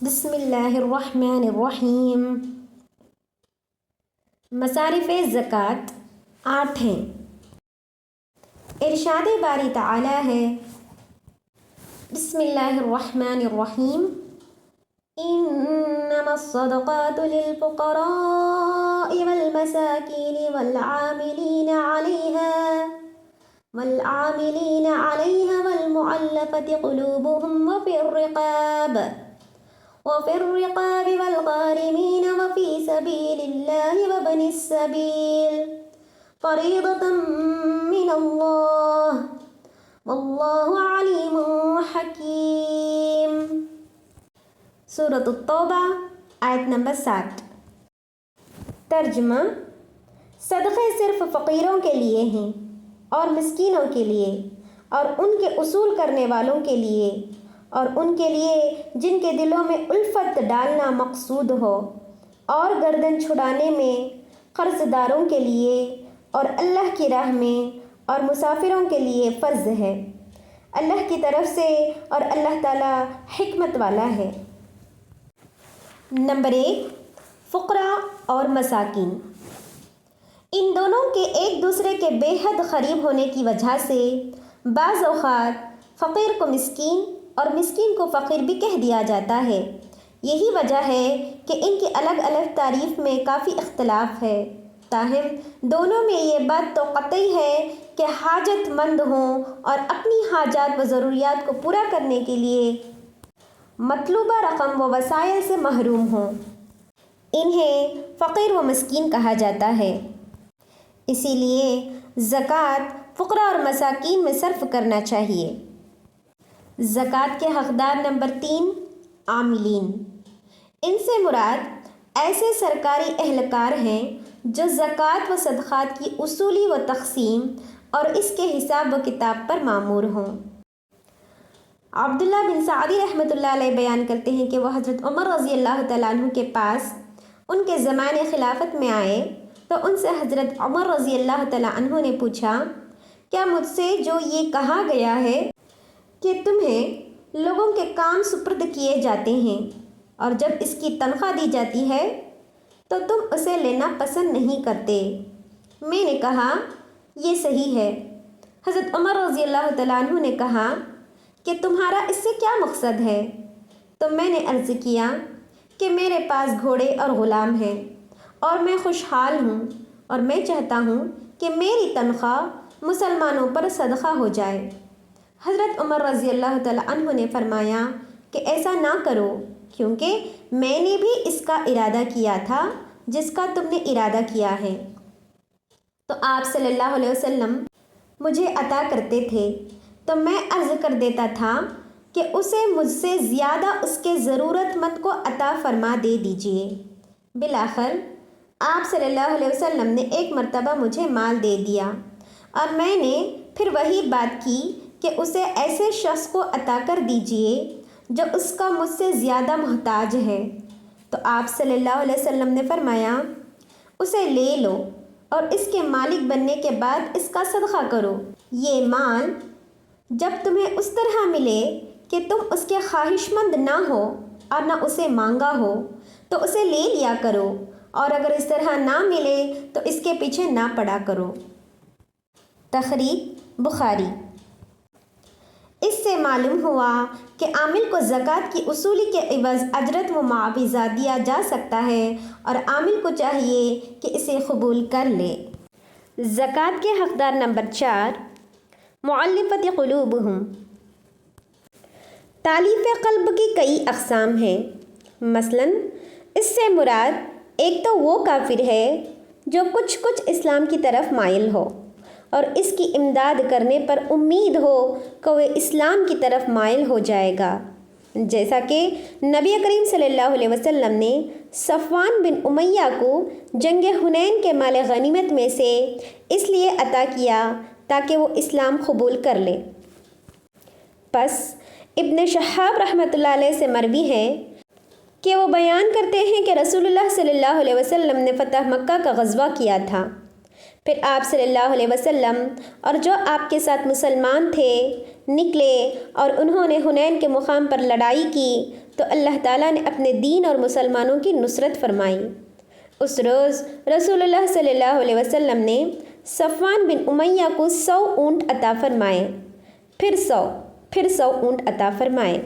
بسم اللہ الرحمن الرحیم۔ مصارف زکوٰۃ 8 ہیں۔ ارشاد باری تعالی ہے، بسم اللہ الرحمن الرحیم، انما الصدقات للفقراء والمساکین والعاملین علیہا والمعلفة قلوبهم وفي الرقاب والغارمين وفي سبيل الله وابن السبيل فريضة من الله والله عليم حكيم۔ سورۃ التوبہ آیت نمبر 7۔ ترجمہ: صدقے صرف فقیروں کے لیے ہیں اور مسکینوں کے لیے اور ان کے اصول کرنے والوں کے لیے اور ان کے لیے جن کے دلوں میں الفت ڈالنا مقصود ہو، اور گردن چھڑانے میں قرض داروں کے لیے اور اللہ کی راہ میں اور مسافروں کے لیے فرض ہے، اللہ کی طرف سے، اور اللہ تعالی حکمت والا ہے۔ نمبر 1، فقراء اور مساکین۔ ان دونوں کے ایک دوسرے کے بے حد قریب ہونے کی وجہ سے بعض اوقات فقیر کو مسکین اور مسکین کو فقیر بھی کہہ دیا جاتا ہے۔ یہی وجہ ہے کہ ان کی الگ الگ تعریف میں کافی اختلاف ہے، تاہم دونوں میں یہ بات تو قطعی ہے کہ حاجت مند ہوں اور اپنی حاجات و ضروریات کو پورا کرنے کے لیے مطلوبہ رقم و وسائل سے محروم ہوں، انہیں فقیر و مسکین کہا جاتا ہے۔ اسی لیے زکوٰۃ فقراء اور مساکین میں صرف کرنا چاہیے۔ زکوٰۃ کے حقدار نمبر 3، عاملین۔ ان سے مراد ایسے سرکاری اہلکار ہیں جو زکوٰۃ و صدقات کی اصولی و تقسیم اور اس کے حساب و کتاب پر مامور ہوں۔ عبداللہ بن سعدی رحمۃ اللہ علیہ بیان کرتے ہیں کہ وہ حضرت عمر رضی اللہ تعالیٰ عنہ کے پاس ان کے زمانے خلافت میں آئے تو ان سے حضرت عمر رضی اللہ تعالیٰ عنہ نے پوچھا، کیا مجھ سے جو یہ کہا گیا ہے کہ تمہیں لوگوں کے کام سپرد کیے جاتے ہیں اور جب اس کی تنخواہ دی جاتی ہے تو تم اسے لینا پسند نہیں کرتے؟ میں نے کہا، یہ صحیح ہے۔ حضرت عمر رضی اللہ تعالیٰ عنہ نے کہا کہ تمہارا اس سے کیا مقصد ہے؟ تو میں نے عرض کیا کہ میرے پاس گھوڑے اور غلام ہیں اور میں خوشحال ہوں اور میں چاہتا ہوں کہ میری تنخواہ مسلمانوں پر صدقہ ہو جائے۔ حضرت عمر رضی اللہ تعالیٰ عنہ نے فرمایا کہ ایسا نہ کرو، کیونکہ میں نے بھی اس کا ارادہ کیا تھا جس کا تم نے ارادہ کیا ہے۔ تو آپ صلی اللہ علیہ وسلم مجھے عطا کرتے تھے تو میں عرض کر دیتا تھا کہ اسے مجھ سے زیادہ اس کے ضرورت مند کو عطا فرما دے دیجئے۔ بالآخر آپ صلی اللہ علیہ وسلم نے ایک مرتبہ مجھے مال دے دیا اور میں نے پھر وہی بات کی کہ اسے ایسے شخص کو عطا کر دیجئے جو اس کا مجھ سے زیادہ محتاج ہے۔ تو آپ صلی اللہ علیہ وسلم نے فرمایا، اسے لے لو اور اس کے مالک بننے کے بعد اس کا صدقہ کرو۔ یہ مال جب تمہیں اس طرح ملے کہ تم اس کے خواہش مند نہ ہو اور نہ اسے مانگا ہو تو اسے لے لیا کرو، اور اگر اس طرح نہ ملے تو اس کے پیچھے نہ پڑا کرو۔ تخریج بخاری۔ اس سے معلوم ہوا کہ عامل کو زکوٰۃ کی اصولی کے عوض اجرت و معاوضہ دیا جا سکتا ہے اور عامل کو چاہیے کہ اسے قبول کر لے۔ زکوٰۃ کے حقدار نمبر 4، مؤلفۃ قلوبہم۔ تالیف قلب کی کئی اقسام ہیں، مثلاً اس سے مراد ایک تو وہ کافر ہے جو کچھ اسلام کی طرف مائل ہو اور اس کی امداد کرنے پر امید ہو کہ وہ اسلام کی طرف مائل ہو جائے گا، جیسا کہ نبی کریم صلی اللہ علیہ وسلم نے صفوان بن امیہ کو جنگ حنین کے مال غنیمت میں سے اس لیے عطا کیا تاکہ وہ اسلام قبول کر لے۔ پس ابن شہاب رحمۃ اللہ علیہ سے مروی ہے کہ وہ بیان کرتے ہیں کہ رسول اللہ صلی اللہ علیہ وسلم نے فتح مکہ کا غزوہ کیا تھا۔ پھر آپ صلی اللہ علیہ وسلم اور جو آپ کے ساتھ مسلمان تھے نکلے اور انہوں نے حنین کے مقام پر لڑائی کی تو اللہ تعالیٰ نے اپنے دین اور مسلمانوں کی نصرت فرمائی۔ اس روز رسول اللہ صلی اللہ علیہ وسلم نے صفوان بن امیہ کو 100 اونٹ عطا فرمائے، پھر 100 اونٹ عطا فرمائے۔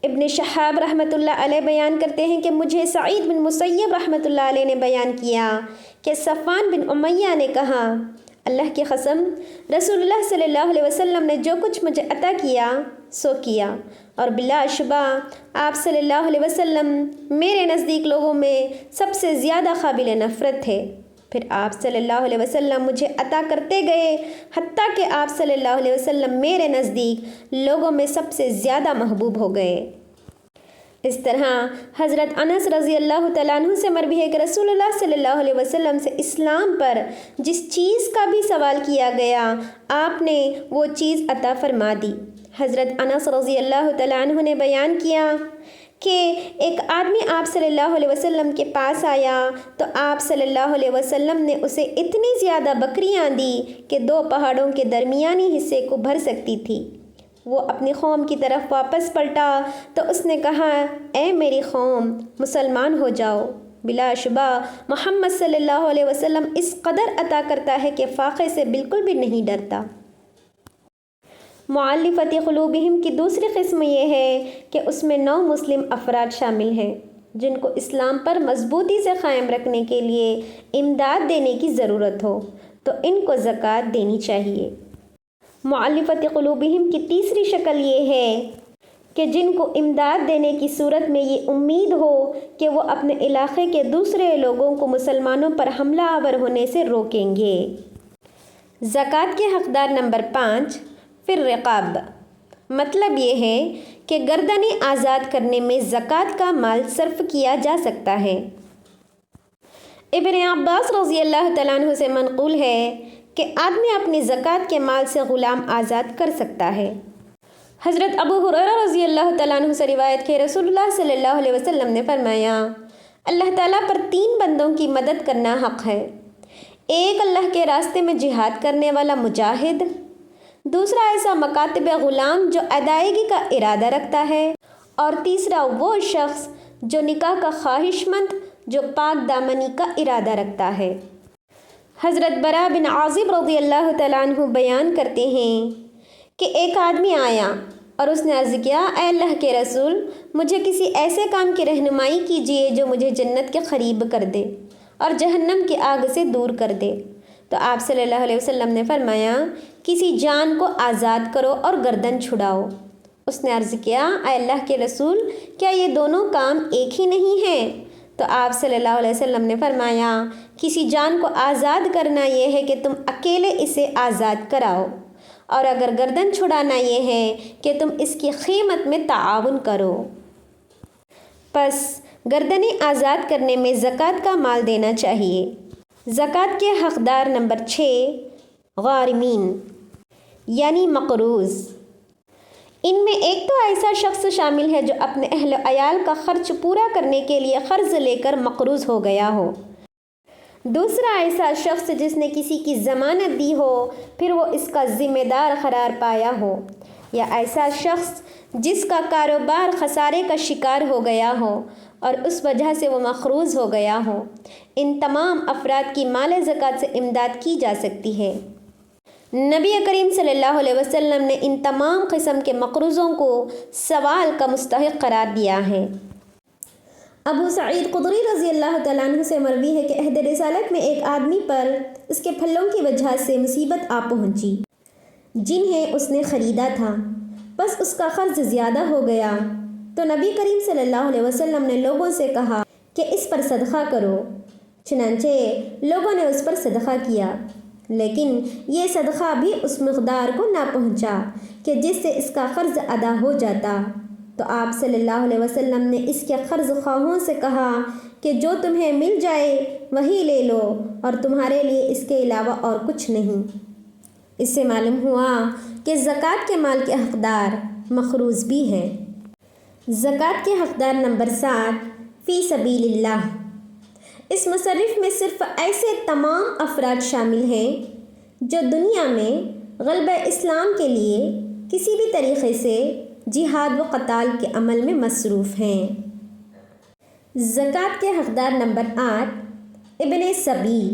ابن شہاب رحمۃ اللہ علیہ بیان کرتے ہیں کہ مجھے سعید بن مسیب رحمۃ اللہ علیہ نے بیان کیا کہ صفوان بن امیہ نے کہا، اللہ کی قسم رسول اللہ صلی اللہ علیہ وسلم نے جو کچھ مجھے عطا کیا سو کیا، اور بلا شبہ آپ صلی اللہ علیہ وسلم میرے نزدیک لوگوں میں سب سے زیادہ قابل نفرت تھے۔ پھر آپ صلی اللہ علیہ وسلم مجھے عطا کرتے گئے حتیٰ کہ آپ صلی اللہ علیہ وسلم میرے نزدیک لوگوں میں سب سے زیادہ محبوب ہو گئے۔ اس طرح حضرت انس رضی اللہ تعالیٰ عنہ سے مروی ہے کہ رسول اللہ صلی اللہ علیہ وسلم سے اسلام پر جس چیز کا بھی سوال کیا گیا آپ نے وہ چیز عطا فرما دی۔ حضرت انس رضی اللہ تعالیٰ عنہ نے بیان کیا کہ ایک آدمی آپ صلی اللہ علیہ وسلم کے پاس آیا تو آپ صلی اللہ علیہ وسلم نے اسے اتنی زیادہ بکریاں دی کہ 2 پہاڑوں کے درمیانی حصے کو بھر سکتی تھی۔ وہ اپنی قوم کی طرف واپس پلٹا تو اس نے کہا، اے میری قوم مسلمان ہو جاؤ۔ بلا شبہ محمد صلی اللہ علیہ وسلم اس قدر عطا کرتا ہے کہ فاقے سے بالکل بھی نہیں ڈرتا۔ مؤلفۃ قلوبہم کی دوسری قسم یہ ہے کہ اس میں 9 مسلم افراد شامل ہیں جن کو اسلام پر مضبوطی سے قائم رکھنے کے لیے امداد دینے کی ضرورت ہو تو ان کو زکوٰۃ دینی چاہیے۔ مؤلفۃ قلوبہم کی تیسری شکل یہ ہے کہ جن کو امداد دینے کی صورت میں یہ امید ہو کہ وہ اپنے علاقے کے دوسرے لوگوں کو مسلمانوں پر حملہ آور ہونے سے روکیں گے۔ زکوٰۃ کے حقدار نمبر 5 فی الرقاب، مطلب یہ ہے کہ گردنیں آزاد کرنے میں زکوٰۃ کا مال صرف کیا جا سکتا ہے۔ ابن عباس رضی اللہ تعالیٰ عنہ سے منقول ہے کہ آدمی اپنی زکوٰۃ کے مال سے غلام آزاد کر سکتا ہے۔ حضرت ابو ہریرہ رضی اللہ تعالیٰ عنہ سے روایت کہ رسول اللہ صلی اللہ علیہ وسلم نے فرمایا، اللہ تعالیٰ پر 3 بندوں کی مدد کرنا حق ہے، ایک اللہ کے راستے میں جہاد کرنے والا مجاہد، دوسرا ایسا مکاتب غلام جو ادائیگی کا ارادہ رکھتا ہے، اور تیسرا وہ شخص جو نکاح کا خواہش مند جو پاک دامنی کا ارادہ رکھتا ہے۔ حضرت براء بن عازب رضی اللہ تعالیٰ عنہ بیان کرتے ہیں کہ ایک آدمی آیا اور اس نے عرض کیا، اے اللہ کے رسول مجھے کسی ایسے کام کی رہنمائی کیجیے جو مجھے جنت کے قریب کر دے اور جہنم کی آگ سے دور کر دے۔ تو آپ صلی اللہ علیہ وسلم نے فرمایا، کسی جان کو آزاد کرو اور گردن چھڑاؤ۔ اس نے عرض کیا، اے اللہ کے رسول کیا یہ دونوں کام ایک ہی نہیں ہیں؟ تو آپ صلی اللہ علیہ وسلم نے فرمایا، کسی جان کو آزاد کرنا یہ ہے کہ تم اکیلے اسے آزاد کراؤ، اور اگر گردن چھڑانا یہ ہے کہ تم اس کی قیمت میں تعاون کرو۔ پس گردنیں آزاد کرنے میں زکوٰۃ کا مال دینا چاہیے۔ زکوٰۃ کے حقدار نمبر 6 غارمین یعنی مقروض۔ ان میں ایک تو ایسا شخص شامل ہے جو اپنے اہل و عیال کا خرچ پورا کرنے کے لیے قرض لے کر مقروض ہو گیا ہو، دوسرا ایسا شخص جس نے کسی کی ضمانت دی ہو پھر وہ اس کا ذمہ دار قرار پایا ہو، یا ایسا شخص جس کا کاروبار خسارے کا شکار ہو گیا ہو اور اس وجہ سے وہ مقروض ہو گیا ہو۔ ان تمام افراد کی مال زکوٰۃ سے امداد کی جا سکتی ہے۔ نبی کریم صلی اللہ علیہ وسلم نے ان تمام قسم کے مقروضوں کو سوال کا مستحق قرار دیا ہے۔ ابو سعید خدری رضی اللہ تعالیٰ عنہ سے مروی ہے کہ عہد رسالت میں ایک آدمی پر اس کے پھلوں کی وجہ سے مصیبت آ پہنچی جنہیں اس نے خریدا تھا، بس اس کا قرض زیادہ ہو گیا تو نبی کریم صلی اللہ علیہ وسلم نے لوگوں سے کہا کہ اس پر صدقہ کرو۔ چنانچہ لوگوں نے اس پر صدقہ کیا، لیکن یہ صدقہ بھی اس مقدار کو نہ پہنچا کہ جس سے اس کا قرض ادا ہو جاتا۔ تو آپ صلی اللہ علیہ وسلم نے اس کے قرض خواہوں سے کہا کہ جو تمہیں مل جائے وہی لے لو اور تمہارے لیے اس کے علاوہ اور کچھ نہیں۔ اس سے معلوم ہوا کہ زکوٰۃ کے مال کے حقدار مقروض بھی ہیں۔ زکوٰۃ کے حقدار نمبر 7 فی سبیل اللہ۔ اس مصرف میں صرف ایسے تمام افراد شامل ہیں جو دنیا میں غلبہ اسلام کے لیے کسی بھی طریقے سے جہاد و قتال کے عمل میں مصروف ہیں۔ زکوٰۃ کے حقدار نمبر 8 ابن سبیل۔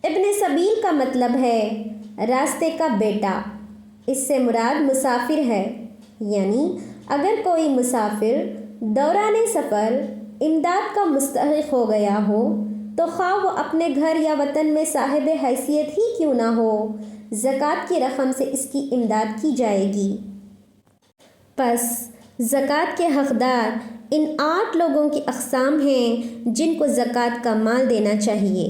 ابن سبیل کا مطلب ہے راستے کا بیٹا۔ اس سے مراد مسافر ہے، یعنی اگر کوئی مسافر دوران سفر امداد کا مستحق ہو گیا ہو تو خواہ وہ اپنے گھر یا وطن میں صاحب حیثیت ہی کیوں نہ ہو، زکوٰۃ کی رقم سے اس کی امداد کی جائے گی۔ پس زکوٰۃ کے حقدار ان 8 لوگوں کی اقسام ہیں جن کو زکوٰۃ کا مال دینا چاہیے۔